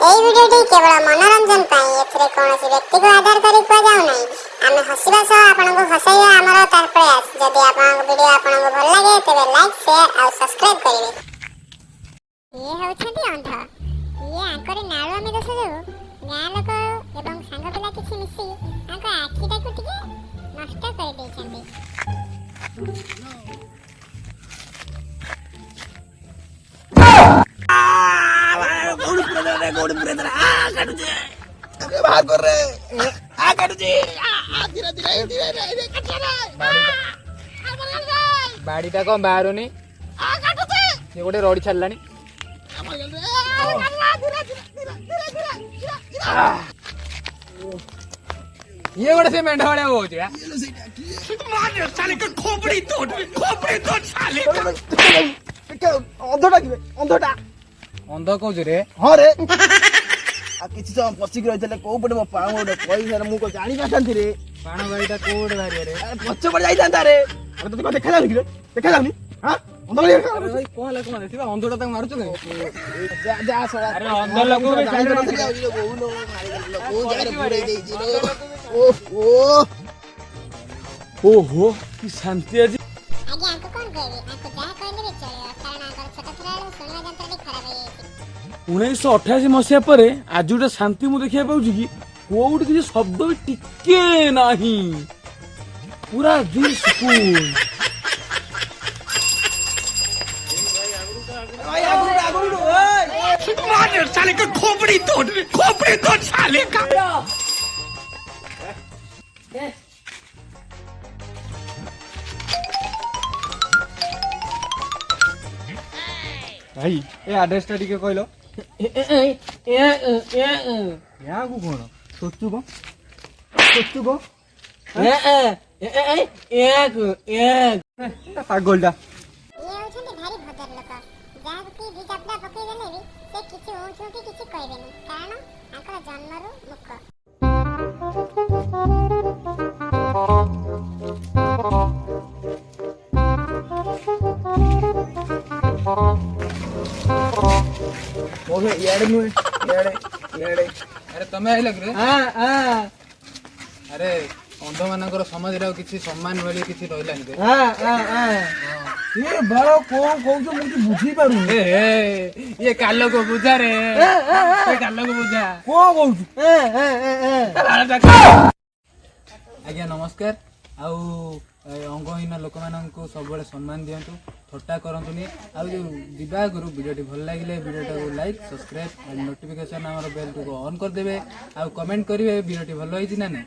এই ভিডিওটি কেবল মনোরঞ্জন পাই এଥିରେ କୌଣସି ବ୍ୟକ୍ତିକୁ ଆଧାର କରି କୁହାଯାଉ ନାହିଁ। ଆମେ ହସିବା ସହ ଆପଣଙ୍କୁ ହସାଇବା ଆମର ପ୍ରୟାସ। ଯଦି ଆପଣଙ୍କ ଭିଡ଼ିଓ ଆପଣଙ୍କୁ ଭଲ ଲାଗେ ତେବେ ଲାଇକ୍ ସେୟାର ଆଉ ସବସ୍କ୍ରାଇବ୍ କରିବେ। ଇଏ ହେଉଛନ୍ତି ଅନ୍ଧ। ଇଏ ଆଙ୍କରି ନାଳୁଆମି ଦୋଷ ଯୋଗୁଁ ଗାଁ ଲୋକ ଏବଂ ସାଙ୍ଗ ପିଲା କିଛି ମିଶି ତାଙ୍କ ଆଖିଟାକୁ ଟିକେ ନଷ୍ଟ କରିଦେଇଛନ୍ତି। ବାଡ଼ିଟା କଣ ବାହାରୁନି? ସେ ଗୋଟେ ରଡ଼ି ଛାଡ଼ିଲାଣି। ଇଏ ଗୋଟେ ସେ ମେଣ୍ଢ ଭଳିଆ କହୁଛି। ଅନ୍ଧ କହୁଛୁ ରେ? ହଁ ରେ କିଛି ସମୟ ପଶିକି ରହିଥିଲେ କୋଉ ପଟେ ମୋ ପାଣ ଗୋଟେ ପଇସା ମୁଁ ଜାଣି ପାରିଥାନ୍ତି ରେ। ପାଣ ବାଡ଼ିଟା କୋଉଠି ବାହାରିବ ରେ? ପଛ ପଟେ ଯାଇଥାନ୍ତା ରେ। ତତେ କଣ ଦେଖାଯାଉନି କି ରେ? ଦେଖାଯାଉନି? ଅନ୍ଧଟା ତାକୁ ମାରୁଛୁ କାଇଁ? ଓହୋ କି ଶାନ୍ତି ଆଜି। ଆଜ୍ଞା ଆଙ୍କୁ କଣ କହିବି? ଆଙ୍କୁ ଯାହା କହିଲେ ବି ଚଳିବ, କାରଣ ଆଙ୍କର ଛୋଟ ଥିଲା ବେଳୁ ଶୁଣିବା ଯନ୍ତ୍ରଟି ଖରାପ ହେଇଯାଇଛି। 1988 ମସିହା ପରେ ଆଜି ଗୋଟେ ଶାନ୍ତି ମୁଁ ଦେଖିବାକୁ ପାଉଛି କି କୋଉଠି କିଛି ଶବ୍ଦ ବି ଟିକେ ନାହିଁ, ପୁରା ଦିଲ୍ ସୁକୁନ୍। ଭାଇ ଏ ଆଡ୍ରେସଟା ଟିକେ କହିଲ। ୟାକୁ କଣ ସୋଚୁ କଣ ପାଗଲଟା। ଇଏ ହେଉଛନ୍ତି ଭାରି ଭଦ୍ର ଲୋକ, ଯାହାକୁ କି ଦି ଚାପଡ଼ା ପକେଇ ଦେଲେ ବି ସେ କିଛି ଉଁଚୁ କି କିଛି କହିବେନି, କାରଣ ତାଙ୍କର ଜନ୍ମରୁ ମୂକ। ଇଆଡେ ନୁହେଁ ଇଆଡେ। ଆରେ ତମେ ଆଇଲ କି ରେ? ଆରେ ଅନ୍ଧ ମାନଙ୍କର ସମାଜରେ ଆଉ କିଛି ସମ୍ମାନ ଭଳି କିଛି ରହିଲାନି ରେ। ବାଳ କଣ କହୁଛ ମୁଁ କିଛି ବୁଝିପାରୁନି। ଇଏ କାଲକୁ ବୁଝା ରେ, କାଲକୁ ବୁଝା। କଣ କହୁଛୁ? ଆଜ୍ଞା ନମସ୍କାର। ଆଉ ଅଙ୍ଗହୀନ ଲୋକମାନଙ୍କୁ ସବୁବେଳେ ସମ୍ମାନ ଦିଅନ୍ତୁ, ଥଟ୍ଟା କରନ୍ତୁନି। ଆଉ ଯୋଉ ଯିବା ଆଗରୁ ଭିଡ଼ିଓଟି ଭଲ ଲାଗିଲେ ଭିଡ଼ିଓଟାକୁ ଲାଇକ୍ ସବସ୍କ୍ରାଇବ୍ ଆଉ ନୋଟିଫିକେସନ୍ ଆମର ବେଲ୍ଟିକୁ ଅନ୍ କରିଦେବେ। ଆଉ କମେଣ୍ଟ କରିବେ ଭିଡ଼ିଓଟି ଭଲ ହେଇଛି ନା ନାହିଁ।